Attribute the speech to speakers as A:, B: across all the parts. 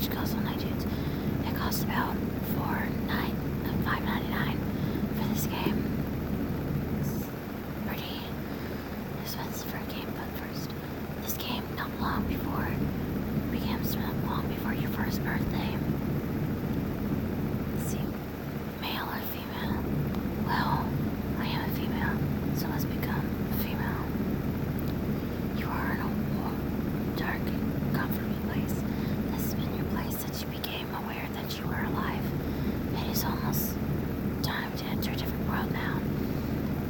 A: which goes on iTunes. It costs about $5.99 for this game. It's pretty expensive for a game, but first, this game not long before your first birthday. Let's see, male or female? Well, I am a female, so let's become a female. You are in a warm, dark, comforting place. This has been your place since you became aware that you are alive. It is almost time to enter a different world now.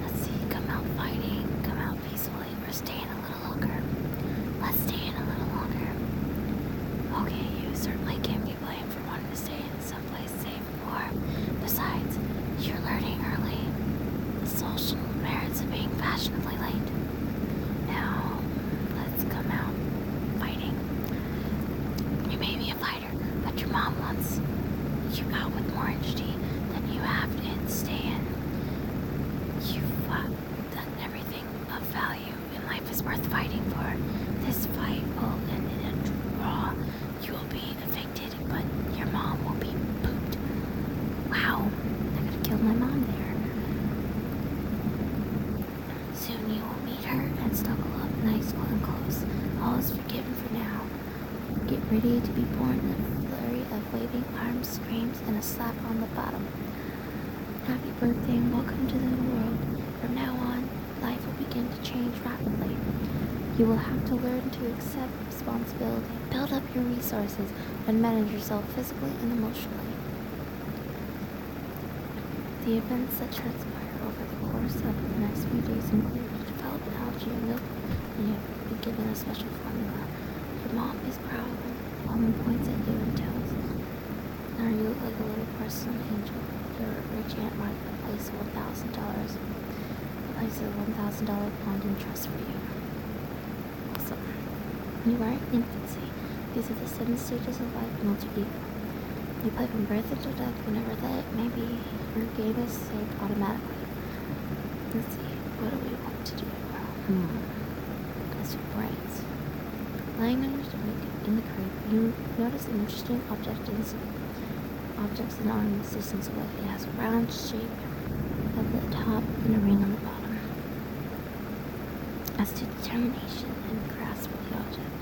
A: Let's see, come out fighting, come out peacefully, or stay in a little longer. Let's stay in a little longer. Okay, you certainly can't be blamed for wanting to stay in someplace safe and warm. Besides, you're learning early the social merits of being fashionably late. Now, let's come out fighting. You may be a fighter, but your mom wants you out with more energy than you have in stay in. You've done everything of value in life is worth fighting for. This fight will end in a draw. You will be evicted, but your mom will be pooped. Wow, I could have killed my mom there. Soon you will meet her and snuggle up nice and close. All is forgiven for now. Get ready to be born in a flurry of waving arms, screams, and a slap on the bottom. Happy birthday and welcome to the world. From now on, life will begin to change rapidly. You will have to learn to accept responsibility, build up your resources, and manage yourself physically and emotionally. The events that transpire over the course of the next few days include you develop an algae and milk, and you have been given a special formula. Your mom is proud when the woman points at you and tells, "Now you look like a little porcelain angel." Your rich Aunt Martha places $1,000 bond in trust for you. Awesome. You are in infancy. These are the 7 stages of life and alter ego. You play from birth until death whenever that may be. Your game is saved automatically. Let's see, what do we want to do? That's your brains. Lying on your stomach in the crib, you notice an interesting objects in arms distance away. It has a round shape at the top and a ring on the bottom. As to determination and grasp of the object.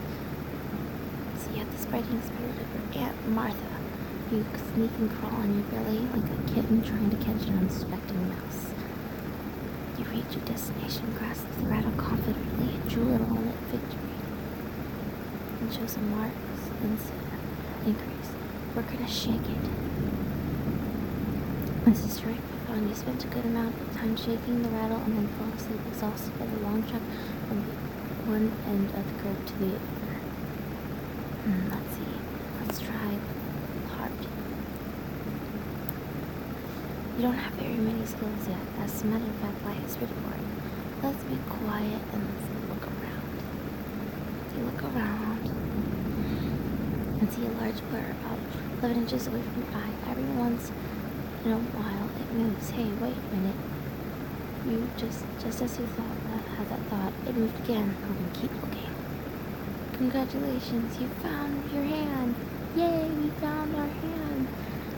A: So you have the spreading spirit of your Aunt Martha. You sneak and crawl on your belly like a kitten trying to catch an unsuspecting mouse. You reach your destination, grasp the rattle confidently, and drool on it victory. And show some marks and increase. We're gonna shake it. This is right for fun. You spent a good amount of time shaking the rattle and then fall asleep exhausted by the long trek from one end of the curve to the other. Let's see. Let's try heart. You don't have very many skills yet. As a matter of fact, life is pretty boring. Let's be quiet and let's look around. You look around and see a large blur about 11 inches away from your eye. Every once in a while it moves. Hey, wait a minute. You just as you had that thought, it moved again. I'm gonna keep looking. Congratulations, you found your hand. Yay, we found our hand.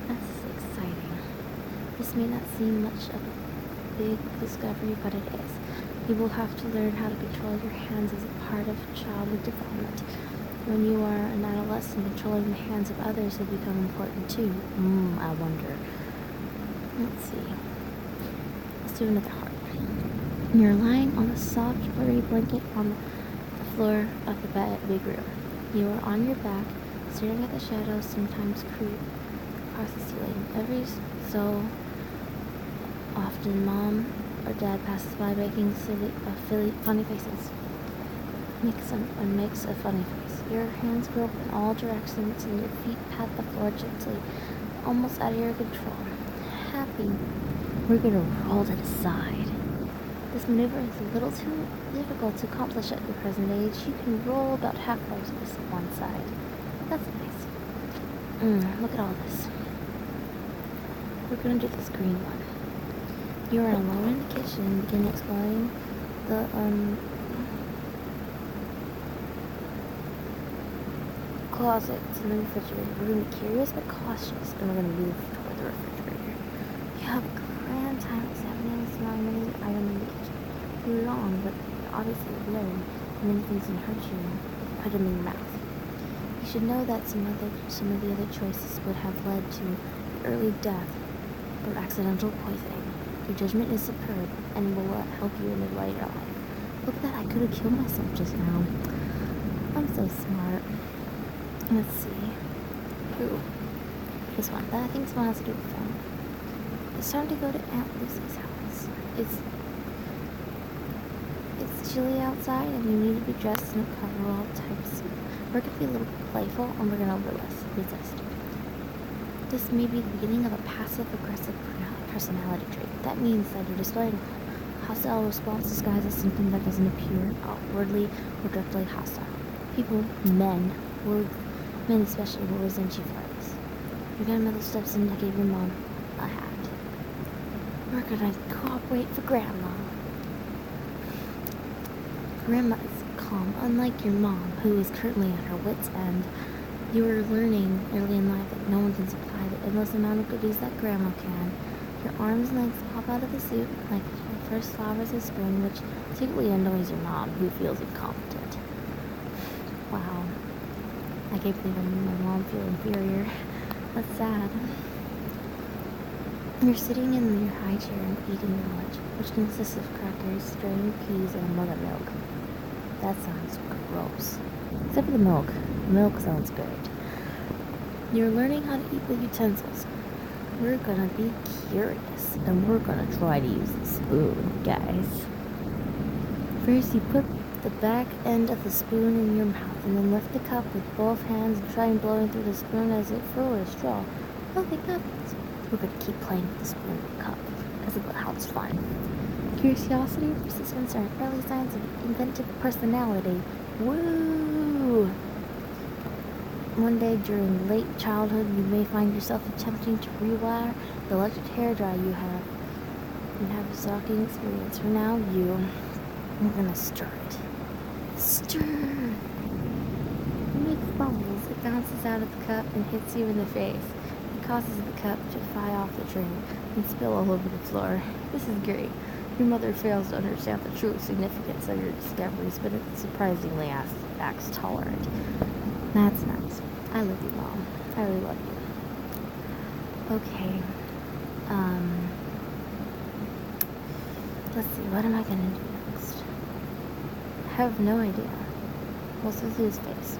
A: That's exciting. This may not seem much of a big discovery, but it is. You will have to learn how to control your hands as a part of childhood development. When you are an adolescent, controlling the hands of others will become important too. I wonder. Let's see. Let's do another heart. You're lying on a soft, furry blanket on the floor of the big room. You are on your back, staring at the shadows sometimes creep across the ceiling. Every so often, Mom or Dad passes by making funny faces. Makes a funny face. Your hands go up in all directions and your feet pat the floor gently, almost out of your control. Happy. We're gonna roll to the side. This maneuver is a little too difficult to accomplish at your present age. You can roll about halfway to this one side. That's nice. Look at all this. We're gonna do this green one. You are alone in the kitchen and begin exploring the closets and the refrigerator. We're going to be curious but cautious, and we're going to move toward the refrigerator. You have a grand time examining and smelling many items in the kitchen. You're wrong, but obviously you've learned many things can hurt you. Put them in your mouth. You should know that some of the other choices would have led to early death from accidental poisoning. Your judgment is superb and will help you in the later life. Look at that, I could have killed myself just now. I'm so smart. Let's see. Ooh. This one. I think this one has to do with film. It's time to go to Aunt Lucy's house. It's chilly outside and you need to be dressed in a coverall type suit. We're going to be a little playful and we're going to resist. This may be the beginning of a passive-aggressive personality trait. That means that you're displaying a hostile response disguised as something that doesn't appear outwardly or directly hostile. People, men especially, will resent you for this. Your grandmother steps in to give your mom a hat. We're gonna cooperate for Grandma. Grandma is calm, unlike your mom, who is currently at her wit's end. You are learning early in life that no one can supply the endless amount of goodies that Grandma can. Your arms and legs pop out of the suit like your first flowers of spring, which secretly annoys your mom, who feels incompetent. Wow. I can't believe I made my mom feel inferior. That's sad. You're sitting in your high chair and eating your lunch, which consists of crackers, strained peas, and a mug of milk. That sounds gross. Except for the milk. The milk sounds good. You're learning how to eat with utensils. We're gonna be curious, and we're gonna try to use the spoon, guys. First, you put the back end of the spoon in your mouth, and then lift the cup with both hands and try blowing through the spoon as if it were a straw. Nothing happens. We're going to keep playing with the spoon and the cup, because of how it's fun. Curiosity, persistence, are early signs of inventive personality. Woo! One day during late childhood, you may find yourself attempting to rewire the electric hairdryer you have. And have a shocking experience. For now, we're gonna stir it. Stir! It makes bubbles. It bounces out of the cup and hits you in the face. It causes the cup to fly off the drink and spill all over the floor. This is great. Your mother fails to understand the true significance of your discoveries, but it surprisingly acts tolerant. That's nice. I love you, Mom. I really love you. Okay. Let's see. What am I gonna do next? I have no idea. We'll see his face.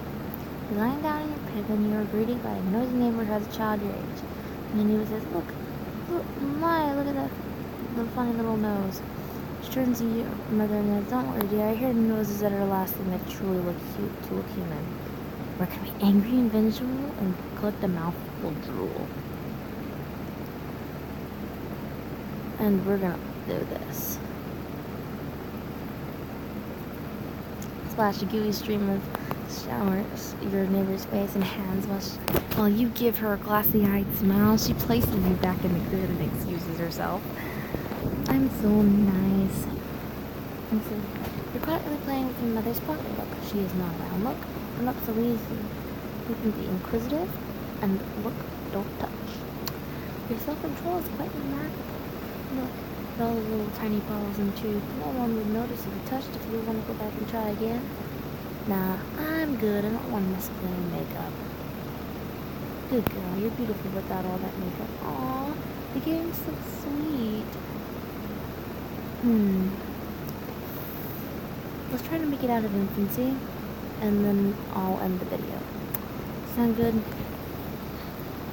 A: You're lying down in your crib and you are greeted by a noisy neighbor who has a child your age. And the neighbor says, look at that, the funny little nose. She turns to your mother and says, don't worry, dear, I hear noses that are the last thing that truly look cute to look human. We're gonna be angry and vengeful and collect a mouthful of drool. And we're gonna do this. Splash a gooey stream of showers your neighbor's face and hands while you give her a glassy-eyed smile. She places you back in the crib and excuses herself. I'm so nice. And so you're quietly playing with your mother's pocketbook. She is not around. Look so easy. You can be inquisitive and look, don't touch. Your self-control is quite remarkable. Look at all the little tiny balls and tubes. No one would notice if you touched. If you want to go back and try again. Nah, I'm good. I don't want to mess with any makeup. Good girl, you're beautiful without all that makeup. Aww, the game's so sweet. Let's try to make it out of infancy, and then I'll end the video. Sound good?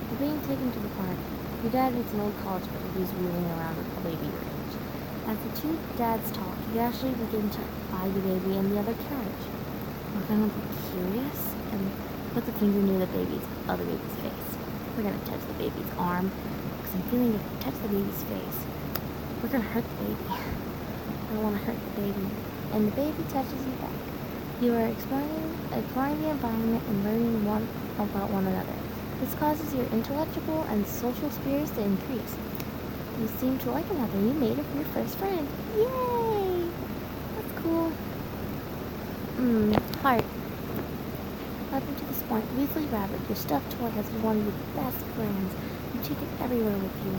A: You're being taken to the park. Your dad is an old college buddy who's wheeling around a baby your age. As the two dads talk, you actually begin to eye the baby in the other carriage. We're gonna be curious and put the finger near the other baby's face. We're gonna touch the baby's arm, because I'm feeling if we touch the baby's face, we're gonna hurt the baby. I don't wanna hurt the baby. And the baby touches you back. You are exploring the environment and learning about one another. This causes your intellectual and social spirits to increase. You seem to like another. You made it your first friend. Yay! That's cool. Heart. What happened to the point, Weasley Rabbit, your stuffed toy, has been one of your best friends. You take it everywhere with you.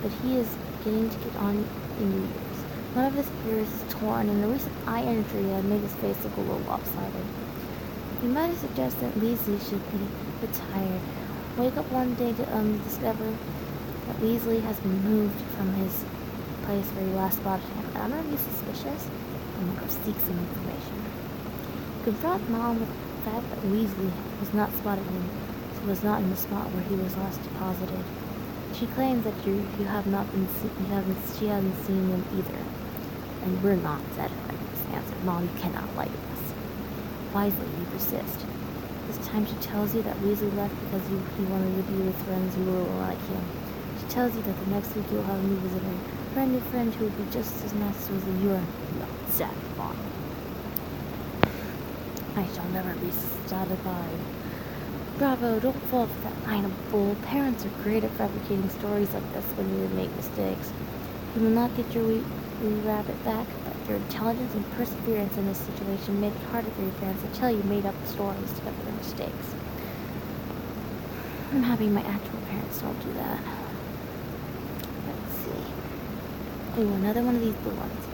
A: But he is beginning to get on in years. One of his ears is torn, and a recent eye injury had made his face look a little lopsided. You might have suggested that Weasley should be retired. Wake up one day to discover that Weasley has been moved from his place where you last spotted him. I'm gonna be suspicious. I'm gonna go seek some information. Confront Mom with the fact that Weasley was not spotted him, so was not in the spot where he was last deposited. She claims that she hasn't seen him either. And we're not satisfied with this answer. Mom, you cannot lie to us. Wisely, you persist. This time she tells you that Weasley left because he wanted to be with friends who were like him. She tells you that the next week you'll have a new visitor, a brand new friend who will be just as nice as you are. Not satisfied. I shall never be satisfied. Bravo, don't fall for that line of bull. Parents are great at fabricating stories like this when you make mistakes. You will not get your wee rabbit back, but your intelligence and perseverance in this situation made it harder for your parents to tell you made-up stories to cover their mistakes. I'm happy my actual parents don't do that. Let's see. Ooh, another one of these blue ones.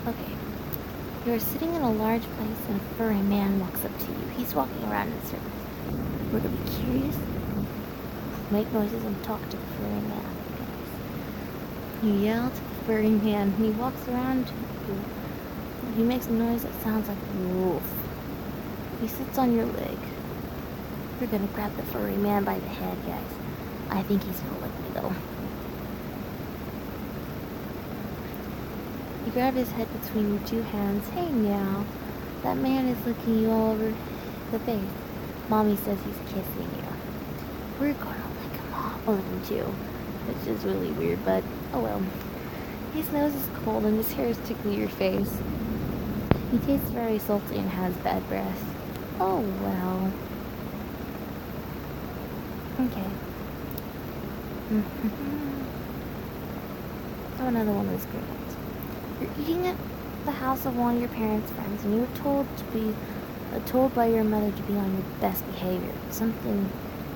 A: Okay. You are sitting in a large place and a furry man walks up to you. He's walking around in circles. We're gonna be curious, make noises, and talk to the furry man. You yell to the furry man, and he walks around you. He makes a noise that sounds like a wolf. He sits on your leg. We're gonna grab the furry man by the head, guys. I think he's gonna let me go. You grab his head between your two hands. Hey, meow. That man is looking you all over the face. Mommy says he's kissing you. We're gonna lick him off a little too, which is really weird, but oh well. His nose is cold and his hair is tickling your face. He tastes very salty and has bad breath. Oh well. Okay. So another one of those green ones. You're eating at the house of one of your parents' friends, and you were told by your mother to be on your best behavior. Something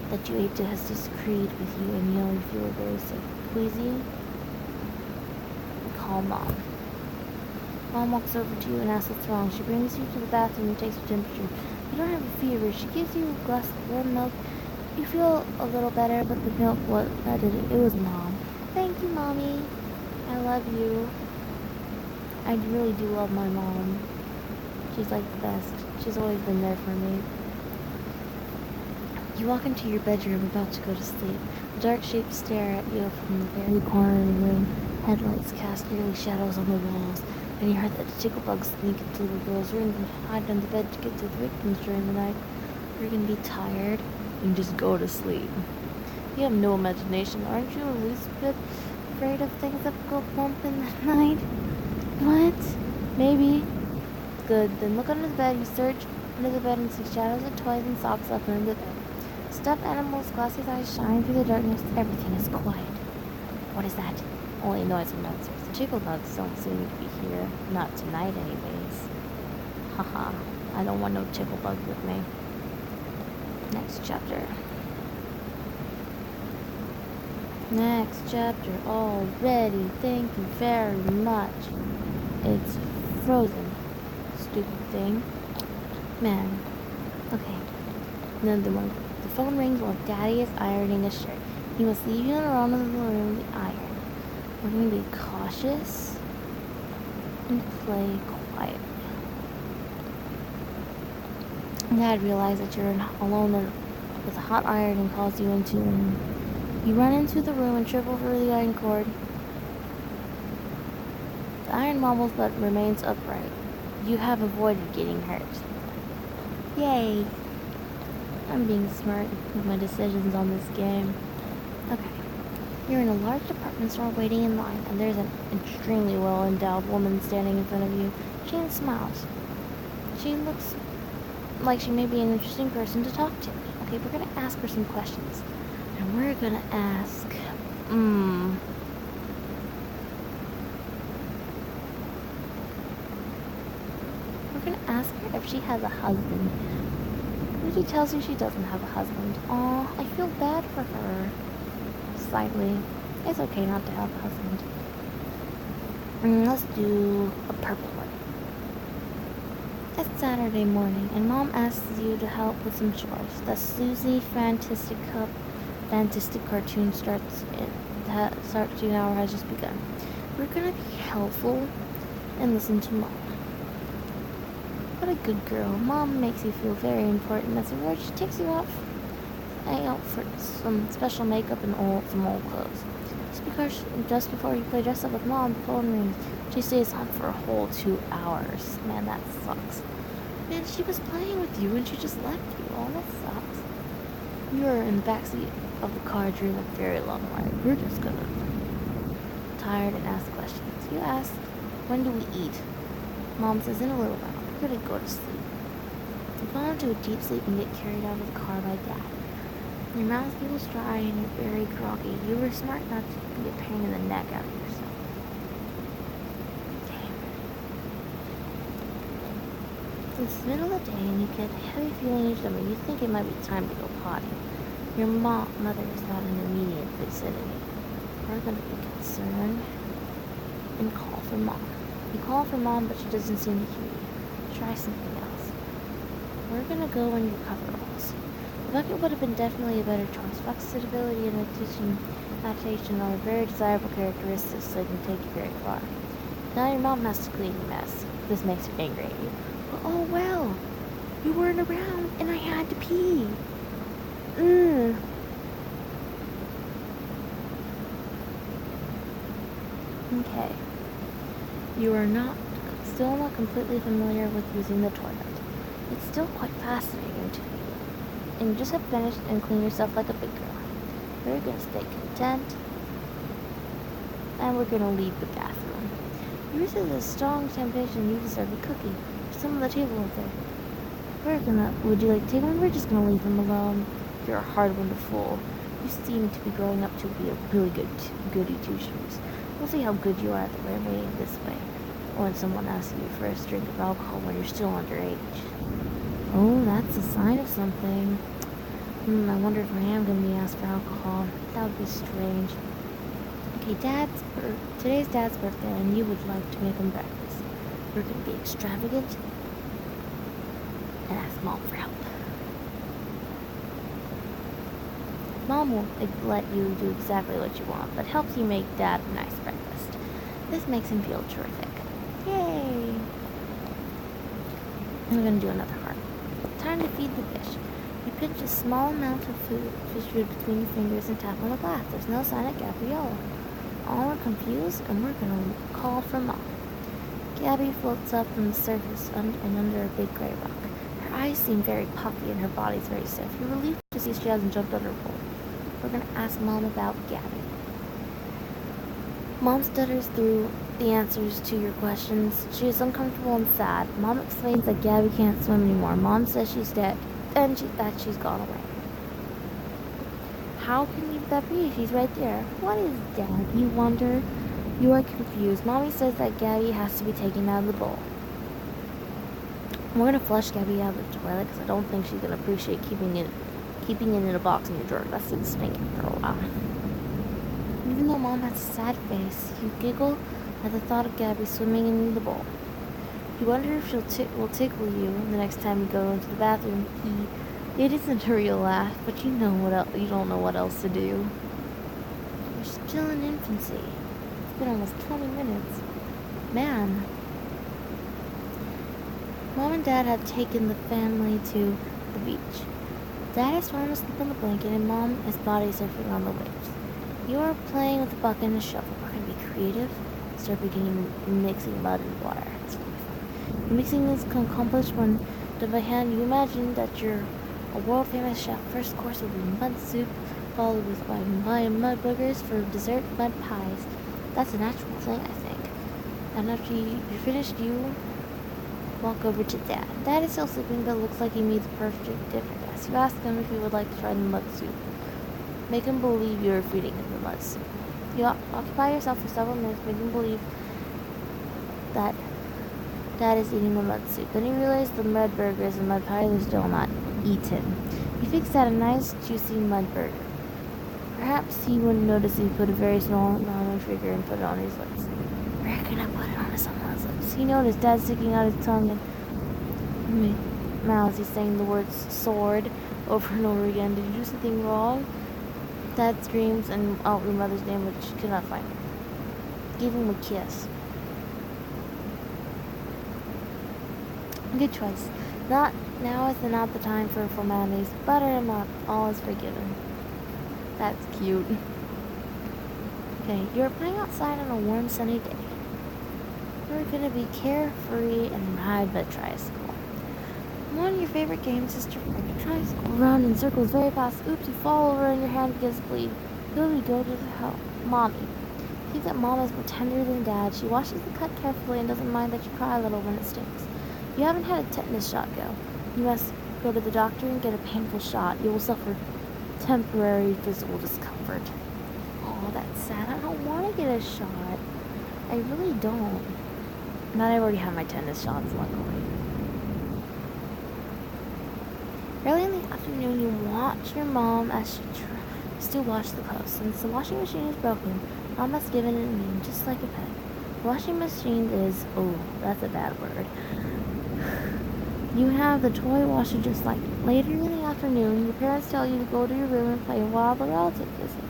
A: that you ate has disagreed with you, and you feel very sick. Queasy? Call Mom. Mom walks over to you and asks what's wrong. She brings you to the bathroom and takes your temperature. You don't have a fever. She gives you a glass of warm milk. You feel a little better, but the milk, that did it. It was Mom. Thank you, Mommy. I love you. I really do love my mom. She's like the best. She's always been there for me. You walk into your bedroom about to go to sleep. The dark shapes stare at you from the very corner of the room. Headlights cast eerie shadows on the walls. And you heard that the ticklebugs sneak into the girl's room and hide under the bed to get to the victims during the night. You're gonna be tired and just go to sleep. You have no imagination. Aren't you a least bit afraid of things that go bump in the night? What? Maybe. Good. Then look under the bed. You search under the bed and see shadows of toys and socks left under the bed. Stuffed animals' glassy eyes shine through the darkness. Everything is quiet. What is that? Only noise from downstairs. The ticklebugs don't seem to be here. Not tonight, anyways. Haha. I don't want no ticklebug with me. Next chapter. Next chapter already. Thank you very much. It's frozen. Stupid thing. Man. Okay. Another one. The phone rings while Daddy is ironing a shirt. He must leave you alone in the room with the iron. We're going to be cautious and play quiet. Dad realizes that you're alone with a hot iron and calls you into the room. You run into the room and trip over the iron cord. The iron wobbles but remains upright. You have avoided getting hurt. Yay! I'm being smart with my decisions on this game. Okay. You're in a large department store waiting in line, and there's an extremely well-endowed woman standing in front of you. Jane smiles. She looks like she may be an interesting person to talk to. Okay, we're gonna ask her some questions. And we're gonna ask, we're gonna ask her if she has a husband. She tells you she doesn't have a husband. Aw, I feel bad for her. Slightly. It's okay not to have a husband. Let's do a purple one. It's Saturday morning, and Mom asks you to help with some chores. The Susie Fantastic cartoon starts hour has just begun. We're gonna be helpful and listen to Mom. What a good girl. Mom makes you feel very important. As a reward, she takes you out for some special makeup and some old clothes. Just before you play dress up with Mom, the phone rings. She stays on for a whole 2 hours. Man, that sucks. Man, she was playing with you and she just left you. Oh, that sucks. You're in the backseat of the car during a very long ride. We're just gonna tired and ask questions. You ask, when do we eat? Mom says, in a little while. We're gonna go to sleep. You fall into a deep sleep and get carried out of the car by Dad. Your mouth feels dry and you're very groggy. You were smart not to be a pain in the neck out of yourself. Damn. It's the middle of the day and you get a heavy feeling in your stomach. You think it might be time to go potty. Your mother is not in the immediate vicinity. We're going to be concerned and call for Mom. You call for Mom, but she doesn't seem to hear you. Try something else. We're going to go in your coveralls. The bucket would have been definitely a better choice. Flexibility and adaptation are very desirable characteristics that can take you very far. Now your mom has to clean your mess. This makes her angry at you. But, oh well, you weren't around and I had to pee. Okay. You are still not completely familiar with using the toilet. It's still quite fascinating to you. And you just have finished and cleaned yourself like a big girl. We're going to stay content. And we're going to leave the bathroom. You resist a strong temptation. You deserve a cookie. There's some on the table over there. Would you like to take one? We're just going to leave them alone. You're a hard one to fool. You seem to be growing up to be a really good goody two-shoes. We'll see how good you are at the way this way. Or when someone asks you for a drink of alcohol when you're still underage. Oh, that's a sign of something. I wonder if I am going to be asked for alcohol. That would be strange. Okay, today's Dad's birthday, and you would like to make him breakfast. We're going to be extravagant and ask Mom for help. Mom won't let you do exactly what you want, but helps you make Dad a nice breakfast. This makes him feel terrific. Yay! We're going to do another heart. Time to feed the fish. You pinch a small amount of fish food between your fingers and tap on the glass. There's no sign of Gabriella. All are confused, and we're going to call for Mom. Gabby floats up from the surface and under a big gray rock. Her eyes seem very puffy and her body's very stiff. You're relieved to see she hasn't jumped underboard. We're going to ask Mom about Gabby. Mom stutters through the answers to your questions. She is uncomfortable and sad. Mom explains that Gabby can't swim anymore. Mom says she's dead and that she's gone away. How can that be? She's right there. What is Dad? You wonder. You are confused. Mommy says that Gabby has to be taken out of the bowl. We're going to flush Gabby out of the toilet because I don't think she's going to appreciate keeping it in a box in your drawer. That's been stinking for a while. Even though Mom has a sad face, you giggle at the thought of Gabby swimming in the bowl. You wonder if will tickle you the next time you go into the bathroom. It isn't a real laugh, but you don't know what else to do. You're still in infancy. It's been almost 20 minutes. Man. Mom and Dad have taken the family to the beach. Dad is trying to sleep on the blanket and Mom is body surfing on the waves. You are playing with a bucket and a shovel. We're going to be creative. Start mixing mud and water. It's really fun. The mixing is accomplished when done by hand. You imagine that you're a world famous chef. First course will be mud soup, followed with mud boogers for dessert, mud pies. That's a natural thing, I think. And after you're finished, you walk over to Dad. Dad is still sleeping, but looks like he made the perfect dinner. Yes, you ask him if he would like to try the mud soup. Make him believe you are feeding him the mud soup. You occupy yourself for several minutes, making him believe that Dad is eating the mud soup. Then you realize the mud burgers and mud pies are still not eaten. He fixed out a nice, juicy mud burger. Perhaps he wouldn't notice he put a very small amount of sugar and put it on his lips. Where can I put it on someone's lips? He noticed Dad sticking out his tongue and mouth. He's saying the words sword over and over again. Did you do something wrong? Dad screams and out your mother's name, which she could not find. Give him a kiss. Good choice. Now is not the time for formalities. Butter him up. All is forgiven. That's cute. Okay, you're playing outside on a warm, sunny day. You're gonna be carefree and ride the tricycle. One of your favorite games is to ride a tricycle around in circles very fast. Oops, you fall over and your hand begins to bleed. Go to the help. Mommy. I think that Mom is more tender than Dad. She washes the cut carefully and doesn't mind that you cry a little when it stings. You haven't had a tetanus shot go. You must go to the doctor and get a painful shot. You will suffer temporary physical discomfort. Oh, that's sad. I don't want to get a shot. I really don't. But I already have my tetanus shots, luckily. Early in the afternoon, you watch your mom as she tries to wash the clothes. Since the washing machine is broken, Mom has given it a name just like a pet. The washing machine is, oh, that's a bad word. You have the toy washer just like it. Later in the afternoon, your parents tell you to go to your room and play while the relative visit.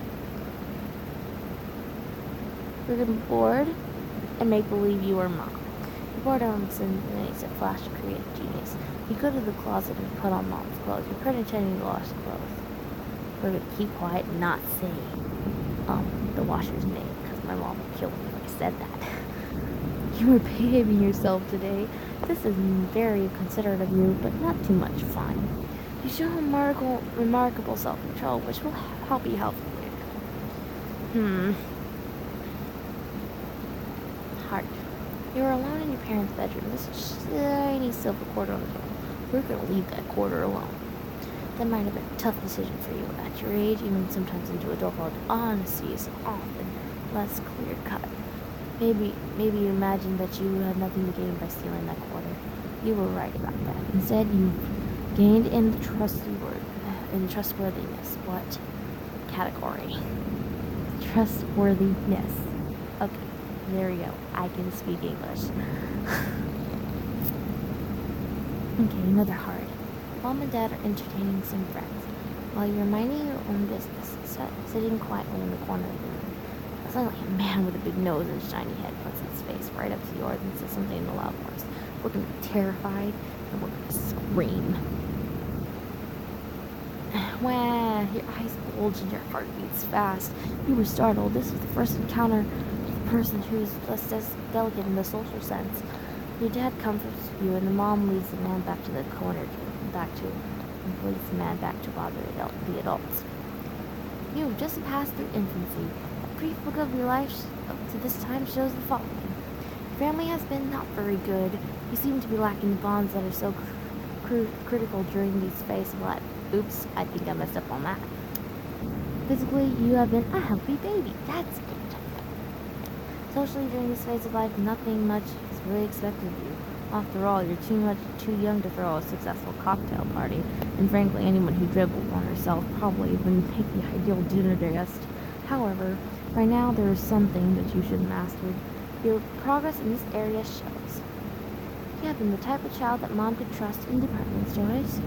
A: You're getting bored and make believe you are Mom. You boredom simulates a flash of creative genius. You go to the closet and put on Mom's clothes. You're pretending to wash the clothes. We're going to keep quiet and not say the washer's name because my mom would kill me if I said that. You are behaving yourself today. This is very considerate of you, but not too much fun. You show remarkable self-control, which will help you health later. Heart. You are alone in your parents' bedroom. This shiny silver quarter on the table. We're going to leave that quarter alone. That might have been a tough decision for you at your age, even sometimes into adulthood. Honesty is often less clear-cut. Maybe you imagined that you had nothing to gain by stealing that quarter. You were right about that. Instead, you gained in trustworthiness. What category? Trustworthiness. Okay, there we go. I can speak English. Okay, another hard. Mom and Dad are entertaining some friends while you're minding your own business, sitting quietly in the corner of the room. Suddenly, a man with a big nose and shiny head puts his face right up to yours and says something in a loud voice. We're going to be terrified and we're going to scream. Wah! Your eyes bulge and your heart beats fast. You were startled. This is the first encounter with a person who is less delicate in the social sense. Your dad comforts you, and the mom leads the man back to the corner, leads the man back to bother the adults. You have just passed through infancy. A brief book of your life up to this time shows the following. Your family has been not very good. You seem to be lacking the bonds that are so critical during these phases of life. Oops, I think I messed up on that. Physically, you have been a healthy baby. That's good. Socially, during this phase of life, nothing much is really expected of you. After all, you're too young to throw a successful cocktail party, and frankly, anyone who dribbled on herself probably wouldn't make the ideal dinner guest. However, by now there is something that you should have mastered. Your progress in this area shows. You have been the type of child that Mom could trust in department stores.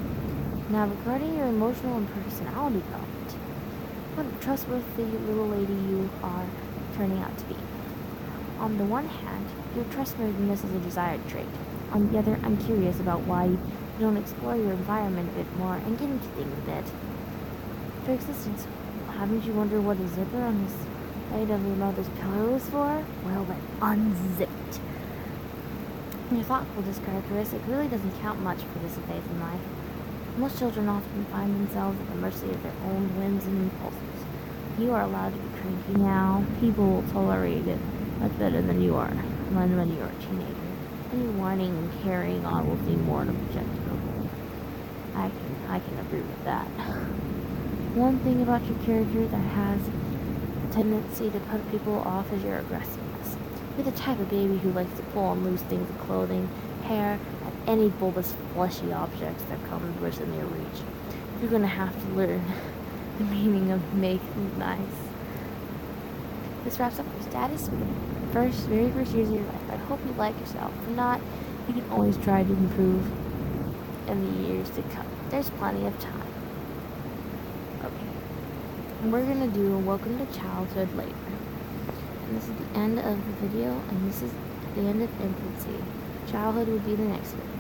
A: Now, regarding your emotional and personality development, what a trustworthy little lady you are turning out to be. On the one hand, your trustworthiness is a desired trait. On the other, I'm curious about why you don't explore your environment a bit more and get into things a bit. For existence, haven't you wondered what a zipper on the side of your mother's pillow is for? Well, then, unzip it. Your thoughtfulness characteristic really doesn't count much for this phase in life. Most children often find themselves at the mercy of their own whims and impulses. You are allowed to be cranky now. People will tolerate it much better than you are when you're a teenager. Any whining and carrying on will seem more objectionable. I can agree with that. One thing about your character that has a tendency to put people off is your aggressiveness. You're the type of baby who likes to pull on loose things of clothing, hair, and any bulbous fleshy objects that come within your reach. You're gonna have to learn the meaning of make nice. This wraps up your status for the very first years of your life. I hope you like yourself. If not, you can always try to improve in the years to come. There's plenty of time. Okay. We're gonna do Welcome to Childhood later. And this is the end of the video, and this is the end of infancy. Childhood would be the next video.